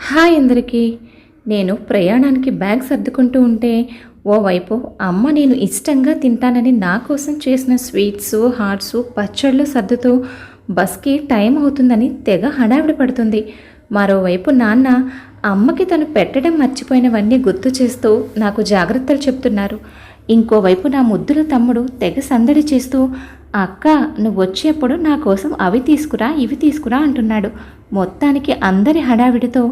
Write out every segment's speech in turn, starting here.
Hi అందరికీ. నేను ప్రయాణానికి బ్యాగ్ సర్దుకుంటూ ఉంటే ఓవైపు అమ్మ నేను ఇష్టంగా తింటానని నా కోసం చేసిన స్వీట్స్, హాట్స్, పచ్చళ్ళు సర్దుతూ బస్కి టైం అవుతుందని తెగ హడావిడి పడుతుంది. మరోవైపు నాన్న అమ్మకి తను పెట్టడం మర్చిపోయినవన్నీ గుర్తు చేస్తూ నాకు జాగ్రత్తలు చెప్తున్నారు. ఇంకోవైపు నా ముద్దుల తమ్ముడు తెగ సందడి చేస్తూ అక్క నువ్వు వచ్చేప్పుడు నా కోసం అవి తీసుకురా ఇవి తీసుకురా అంటున్నాడు. మొత్తానికి అందరి హడావిడితో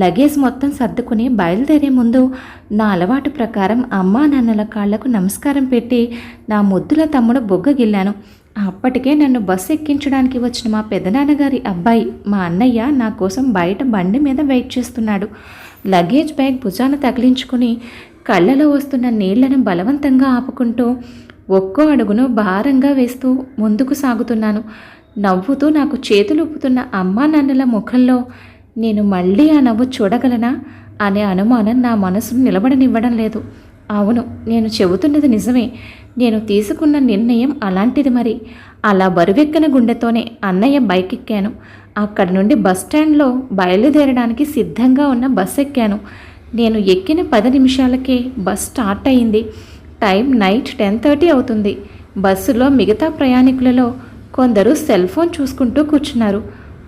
లగేజ్ మొత్తం సర్దుకుని బయలుదేరే ముందు నా అలవాటు ప్రకారం అమ్మా నాన్నల కాళ్లకు నమస్కారం పెట్టి నా ముద్దుల తమ్ముడు బొగ్గగిల్లాను. అప్పటికే నన్ను బస్సు ఎక్కించడానికి వచ్చిన మా పెదనాన్నగారి అబ్బాయి మా అన్నయ్య నా కోసం బయట బండి మీద వెయిట్ చేస్తున్నాడు. లగేజ్ బ్యాగ్ భుజాన తగిలించుకుని కళ్ళలో వస్తున్న నీళ్లను బలవంతంగా ఆపుకుంటూ ఒక్కో అడుగును భారంగా వేస్తూ ముందుకు సాగుతున్నాను. నవ్వుతూ నాకు చేతులు ఊపుతున్న అమ్మా నాన్నల ముఖంలో నేను మళ్ళీ ఆ నవ్వు చూడగలనా అనే అనుమానం నా మనసును నిలబడనివ్వడం లేదు. అవును, నేను చెబుతున్నది నిజమే. నేను తీసుకున్న నిర్ణయం అలాంటిది. మరి అలా బరువెక్కిన గుండెతోనే అన్నయ్య బైక్ ఎక్కాను. అక్కడి నుండి బస్టాండ్లో బయలుదేరడానికి సిద్ధంగా ఉన్న బస్ ఎక్కాను. నేను ఎక్కిన 10 నిమిషాలకే బస్ స్టార్ట్ అయింది. టైం నైట్ 10:30 అవుతుంది. బస్సులో మిగతా ప్రయాణికులలో కొందరు సెల్ ఫోన్ చూసుకుంటూ కూర్చున్నారు.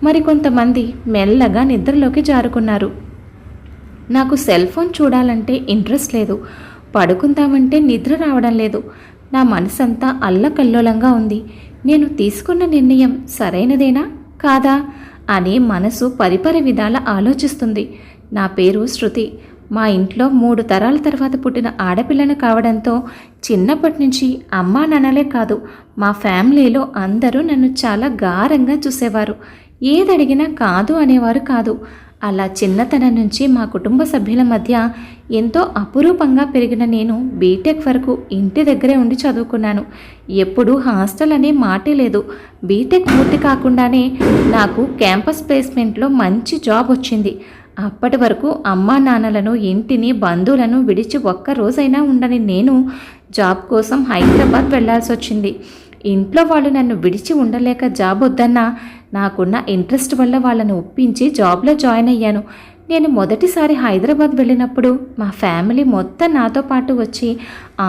మరికొంతమంది మెల్లగా నిద్రలోకి జారుకున్నారు. నాకు సెల్ ఫోన్ చూడాలంటే ఇంట్రెస్ట్ లేదు. పడుకుందామంటే నిద్ర రావడం లేదు. నా మనసంతా అల్లకల్లోలంగా ఉంది. నేను తీసుకున్న నిర్ణయం సరైనదేనా కాదా అని మనసు పరిపరి విధాల ఆలోచిస్తుంది. నా పేరు శృతి. మా ఇంట్లో 3 తరాల తర్వాత పుట్టిన ఆడపిల్లను కావడంతో చిన్నప్పటి నుంచి అమ్మా నాన్నలే కాదు మా ఫ్యామిలీలో అందరూ నన్ను చాలా గారంగా చూసేవారు. ఏదడిగినా కాదు అనేవారు కాదు. అలా చిన్నతనం నుంచి మా కుటుంబ సభ్యుల మధ్య ఎంతో అపురూపంగా పెరిగిన నేను బీటెక్ వరకు ఇంటి దగ్గరే ఉండి చదువుకున్నాను. ఎప్పుడూ హాస్టల్ అనే మాటే లేదు. బీటెక్ పూర్తి కాకుండానే నాకు క్యాంపస్ ప్లేస్మెంట్లో మంచి జాబ్ వచ్చింది. అప్పటి వరకు అమ్మా నాన్నలను, ఇంటిని, బంధువులను విడిచి ఒక్క రోజైనా ఉండని నేను జాబ్ కోసం హైదరాబాద్ వెళ్లాల్సి వచ్చింది. ఇంట్లో వాళ్ళు నన్ను విడిచి ఉండలేక జాబ్ వద్దన్నా నాకున్న ఇంట్రెస్ట్ వల్ల వాళ్ళను ఒప్పించి జాబ్లో జాయిన్ అయ్యాను. నేను మొదటిసారి హైదరాబాద్ వెళ్ళినప్పుడు మా ఫ్యామిలీ మొత్తం నాతో పాటు వచ్చి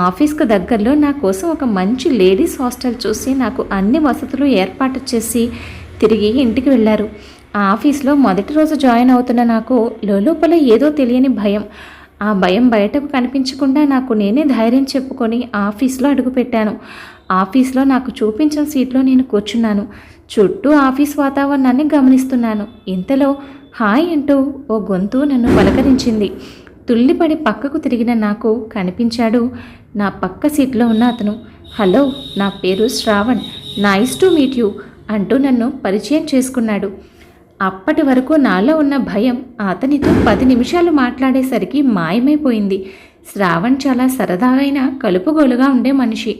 ఆఫీస్కు దగ్గరలో నా కోసం ఒక మంచి లేడీస్ హాస్టల్ చూసి నాకు అన్ని వసతులు ఏర్పాటు చేసి తిరిగి ఇంటికి వెళ్ళారు. ఆఫీస్లో మొదటి రోజు జాయిన్ అవుతున్న నాకు లోపల ఏదో తెలియని భయం. ఆ భయం బయటకు కనిపించకుండా నాకు నేనే ధైర్యం చెప్పుకొని ఆఫీస్లో అడుగుపెట్టాను. ఆఫీస్లో నాకు చూపించిన సీట్లో నేను కూర్చున్నాను. చుట్టూ ఆఫీస్ వాతావరణాన్ని గమనిస్తున్నాను. ఇంతలో హాయ్ అంటూ ఓ గొంతు నన్ను పలకరించింది. తుల్లిపడి పక్కకు తిరిగిన నాకు కనిపించాడు నా పక్క సీట్లో ఉన్న అతను. హలో, నా పేరు Shravan, nice to meet you అంటూ నన్ను పరిచయం చేసుకున్నాడు. అప్పటి వరకు నాలో ఉన్న భయం అతనితో 10 నిమిషాలు మాట్లాడేసరికి మాయమైపోయింది. శ్రావణ్ చాలా సరదాగైన కలుపుగోలుగా ఉండే మనిషి.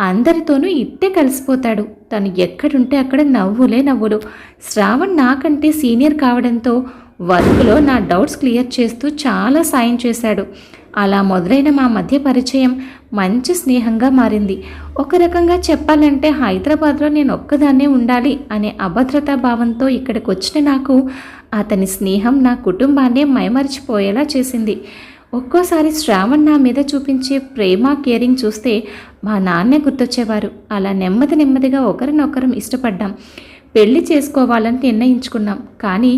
అందరితోనూ ఇట్టే కలిసిపోతాడు. తను ఎక్కడుంటే అక్కడ నవ్వులే నవ్వులు. శ్రావణ్ నాకంటే సీనియర్ కావడంతో వర్క్లో నా డౌట్స్ క్లియర్ చేస్తూ చాలా సాయం చేశాడు. అలా మొదలైన మా మధ్య పరిచయం మంచి స్నేహంగా మారింది. ఒక రకంగా చెప్పాలంటే హైదరాబాద్లో నేను ఒక్కదాన్నే ఉండాలి అనే అభద్రతా భావంతో ఇక్కడికి వచ్చిన నాకు అతని స్నేహం నా కుటుంబాన్నే మైమరిచిపోయేలా చేసింది. ఒక్కోసారి శ్రావణ్ నా మీద చూపించే ప్రేమ, కేరింగ్ చూస్తే మా నాన్నే గుర్తొచ్చేవారు. అలా నెమ్మదిగా ఒకరినొకరం ఇష్టపడ్డాం. పెళ్లి చేసుకోవాలని నిర్ణయించుకున్నాం. కానీ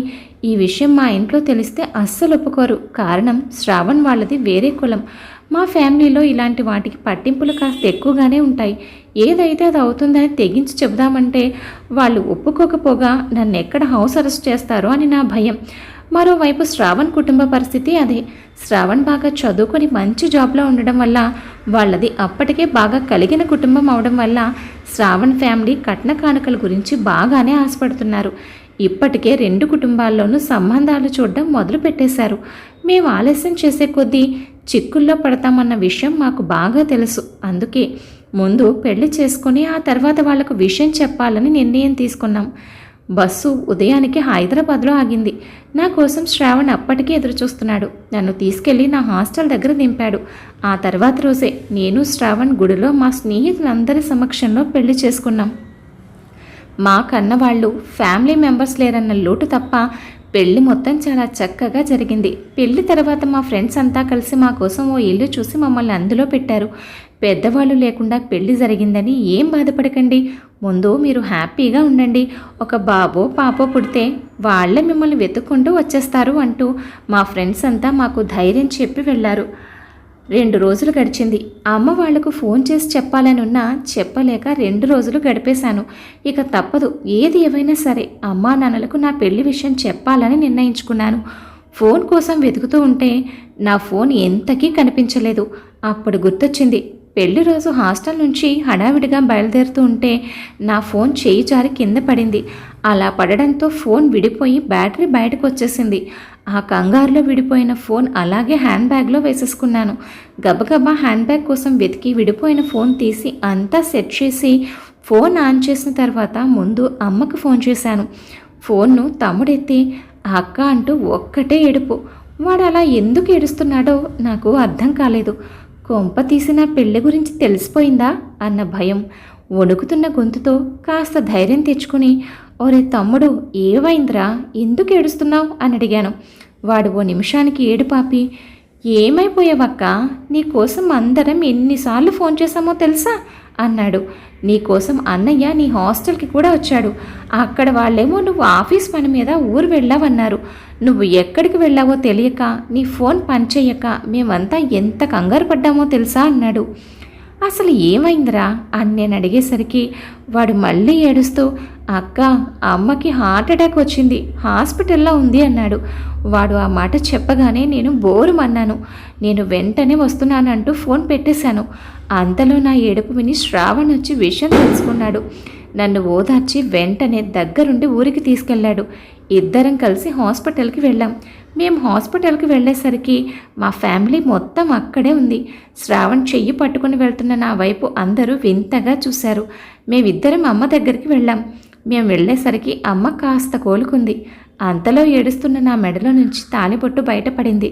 ఈ విషయం మా ఇంట్లో తెలిస్తే అస్సలు ఒప్పుకోరు. కారణం శ్రావణ్ వాళ్ళది వేరే కులం. మా ఫ్యామిలీలో ఇలాంటి వాటికి పట్టింపులు కాస్త ఎక్కువగానే ఉంటాయి. ఏదైతే అది అవుతుందని తెగించి చెబుదామంటే వాళ్ళు ఒప్పుకోకపోగా నన్ను ఎక్కడ హౌస్ అరెస్ట్ చేస్తారో అని నా భయం. మరోవైపు శ్రావణ్ కుటుంబ పరిస్థితి అదే. శ్రావణ్ బాగా చదువుకొని మంచి జాబ్లో ఉండడం వల్ల, వాళ్ళది అప్పటికే బాగా కలిగిన కుటుంబం అవడం వల్ల శ్రావణ్ ఫ్యామిలీ కట్న కానుకల గురించి బాగానే ఆశపడుతున్నారు. ఇప్పటికే 2 కుటుంబాల్లోనూ సంబంధాలు చూడడం మొదలు పెట్టేశారు. మేము ఆలస్యం చేసే కొద్దీ చిక్కుల్లో పడతామన్న విషయం మాకు బాగా తెలుసు. అందుకే ముందు పెళ్లి చేసుకుని ఆ తర్వాత వాళ్లకు విషయం చెప్పాలని నిర్ణయం తీసుకున్నాం. బస్సు ఉదయానికి హైదరాబాద్లో ఆగింది. నా కోసం శ్రావణ్ అప్పటికే ఎదురు చూస్తున్నాడు. నన్ను తీసుకెళ్లి నా హాస్టల్ దగ్గర దింపాడు. ఆ తర్వాత రోజే నేను శ్రావణ్ గుడిలో మా స్నేహితులందరి సమక్షంలో పెళ్లి చేసుకున్నాం. మా కన్నవాళ్ళు ఫ్యామిలీ మెంబర్స్ లేరన్న లోటు తప్ప పెళ్లి మొత్తం చాలా చక్కగా జరిగింది. పెళ్లి తర్వాత మా ఫ్రెండ్స్ అంతా కలిసి మా కోసం ఓ ఇల్లు చూసి మమ్మల్ని అందులో పెట్టారు. పెద్దవాళ్ళు లేకుండా పెళ్లి జరిగిందని ఏం బాధపడకండి. ముందు మీరు హ్యాపీగా ఉండండి. ఒక బాబో పాపో పుడితే వాళ్ళే మిమ్మల్ని వెతుక్కుంటూ వచ్చేస్తారు అంటూ మా ఫ్రెండ్స్ అంతా మాకు ధైర్యం చెప్పి వెళ్ళారు. 2 రోజులు గడిచింది. అమ్మ వాళ్లకు ఫోన్ చేసి చెప్పాలనున్నా చెప్పలేక 2 రోజులు గడిపేశాను. ఇక తప్పదు, ఏది ఏవైనా సరే అమ్మా నాన్నలకు నా పెళ్లి విషయం చెప్పాలని నిర్ణయించుకున్నాను. ఫోన్ కోసం వెతుకుతూ ఉంటే నా ఫోన్ ఎంతకీ కనిపించలేదు. అప్పుడు గుర్తొచ్చింది, పెళ్లి రోజు హాస్టల్ నుంచి హడావిడిగా బయలుదేరుతూ ఉంటే నా ఫోన్ చేయి జారి కింద పడింది. అలా పడడంతో ఫోన్ విడిపోయి బ్యాటరీ బయటకు వచ్చేసింది. ఆ కంగారులో విడిపోయిన ఫోన్ అలాగే హ్యాండ్ బ్యాగ్లో వేసేసుకున్నాను. గబగబా హ్యాండ్ బ్యాగ్ కోసం వెతికి విడిపోయిన ఫోన్ తీసి అంతా సెట్ చేసి ఫోన్ ఆన్ చేసిన తర్వాత ముందు అమ్మకు ఫోన్ చేశాను. ఫోన్ను తమ్ముడెత్తి అక్క అంటూ ఒక్కటే ఏడుపు. వాడు అలా ఎందుకు ఏడుస్తున్నాడో నాకు అర్థం కాలేదు. కొంప తీసి నా పెళ్లి గురించి తెలిసిపోయిందా అన్న భయం. వణుకుతున్న గొంతుతో కాస్త ధైర్యం తెచ్చుకుని, ఒరే తమ్ముడు ఏవైందిరా, ఎందుకు ఏడుస్తున్నావు అని అడిగాను. వాడు ఓ నిమిషానికి ఏడుపాపి, ఏమైపోయావక్క, నీకోసం అందరం ఎన్నిసార్లు ఫోన్ చేశామో తెలుసా అన్నాడు. నీకోసం అన్నయ్య నీ హాస్టల్కి కూడా వచ్చాడు. అక్కడ వాళ్ళేమో నువ్వు ఆఫీస్ పని మీద ఊరు వెళ్ళావన్నారు. నువ్వు ఎక్కడికి వెళ్ళావో తెలియక నీ ఫోన్ పనిచేయక మేమంతా ఎంత కంగారు పడ్డామో తెలుసా అన్నాడు. అసలు ఏమైందిరా అని నేను అడిగేసరికి వాడు మళ్ళీ ఏడుస్తూ, అక్క అమ్మకి హార్ట్ అటాక్ వచ్చింది, హాస్పిటల్లో ఉంది అన్నాడు. వాడు ఆ మాట చెప్పగానే నేను బోరుమన్నాను. నేను వెంటనే వస్తున్నానంటూ ఫోన్ పెట్టేశాను. అంతలో నా ఏడుపు విని శ్రావణ్ వచ్చి విషయం తెలుసుకున్నాడు. నన్ను ఓదార్చి వెంటనే దగ్గరుండి ఊరికి తీసుకెళ్లాడు. ఇద్దరం కలిసి హాస్పిటల్కి వెళ్ళాం. మేము హాస్పిటల్కి వెళ్ళేసరికి మా ఫ్యామిలీ మొత్తం అక్కడే ఉంది. శ్రావణ్ చెయ్యి పట్టుకుని వెళ్తున్న నా వైపు అందరూ వింతగా చూశారు. మేమిద్దరం అమ్మ దగ్గరికి వెళ్ళాం. మేము వెళ్ళేసరికి అమ్మ కాస్త కోలుకుంది. అంతలో ఏడుస్తున్న నా మెడలో నుంచి తాళిబొట్టు బయటపడింది.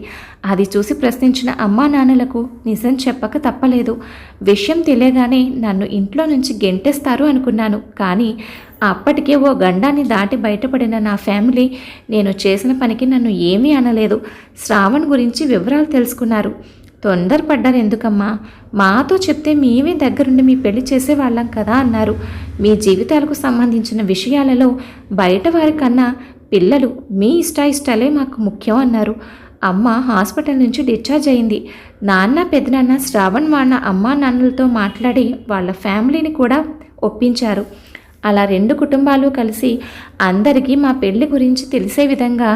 అది చూసి ప్రశ్నించిన అమ్మా నాన్నలకు నిజం చెప్పక తప్పలేదు. విషయం తెలియగానే నన్ను ఇంట్లో నుంచి గెంటేస్తారు అనుకున్నాను. కానీ అప్పటికే ఓ గండాన్ని దాటి బయటపడిన నా ఫ్యామిలీ నేను చేసిన పనికి నన్ను ఏమీ అనలేదు. శ్రావణ్ గురించి వివరాలు తెలుసుకున్నారు. తొందరపడ్డారు ఎందుకమ్మా, మాతో చెప్తే మేమే దగ్గరుండి మీ పెళ్లి చేసేవాళ్ళం కదా అన్నారు. మీ జీవితాలకు సంబంధించిన విషయాలలో బయట వారికన్నా పిల్లలు మీ ఇష్టాలే మాకు ముఖ్యం అన్నారు. అమ్మ హాస్పిటల్ నుంచి డిశ్చార్జ్ అయింది. నాన్న పెద్దనాన్న శ్రావణ్ వాళ్ళ అమ్మా నాన్నలతో మాట్లాడి వాళ్ళ ఫ్యామిలీని కూడా ఒప్పించారు. అలా 2 కుటుంబాలు కలిసి అందరికీ మా పెళ్లి గురించి తెలిసే విధంగా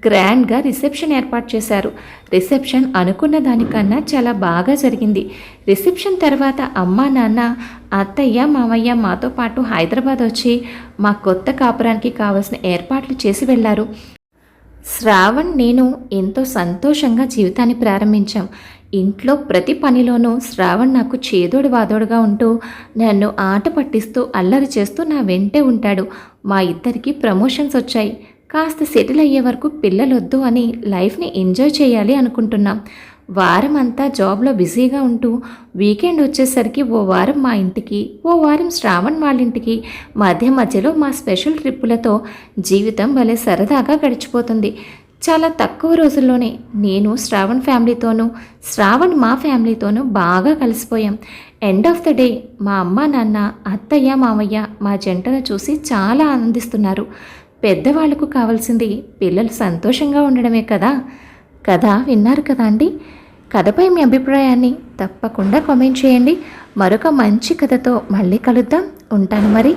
గ్రాండ్గా రిసెప్షన్ ఏర్పాటు చేశారు. రిసెప్షన్ అనుకున్న దానికన్నా చాలా బాగా జరిగింది. రిసెప్షన్ తర్వాత అమ్మా నాన్న అత్తయ్య మామయ్య మాతో పాటు హైదరాబాద్ వచ్చి మా కొత్త కాపురానికి కావలసిన ఏర్పాట్లు చేసి వెళ్ళారు. శ్రావణ్ నేను ఎంతో సంతోషంగా జీవితాన్ని ప్రారంభించాం. ఇంట్లో ప్రతి పనిలోనూ శ్రావణ్ నాకు చేదోడు వాదోడుగా ఉంటూ నన్ను ఆట పట్టిస్తూ అల్లరి చేస్తూ నా వెంటే ఉంటాడు. మా ఇద్దరికి ప్రమోషన్స్ వచ్చాయి. కాస్త సెటిల్ అయ్యే వరకు పిల్లలొద్దు అని లైఫ్ని ఎంజాయ్ చేయాలి అనుకుంటున్నాం. వారం అంతా జాబ్లో బిజీగా ఉంటూ వీకెండ్ వచ్చేసరికి ఓ వారం మా ఇంటికి, ఓ వారం శ్రావణ్ వాళ్ళింటికి, మధ్యలో మా స్పెషల్ ట్రిప్పులతో జీవితం భలే సరదాగా గడిచిపోతుంది. చాలా తక్కువ రోజుల్లోనే నేను శ్రావణ్ ఫ్యామిలీతోనూ శ్రావణ్ మా ఫ్యామిలీతోనూ బాగా కలిసిపోయాం. ఎండ్ ఆఫ్ ద డే మా అమ్మ నాన్న అత్తయ్య మామయ్య మా జంటను చూసి చాలా ఆనందిస్తున్నారు. పెద్దవాళ్లకు కావాల్సింది పిల్లలు సంతోషంగా ఉండడమే కదా. కథ విన్నారు కదా అండి. కథపై మీ అభిప్రాయాన్ని తప్పకుండా కామెంట్ చేయండి. మరొక మంచి కథతో మళ్ళీ కలుద్దాం. ఉంటాను మరి.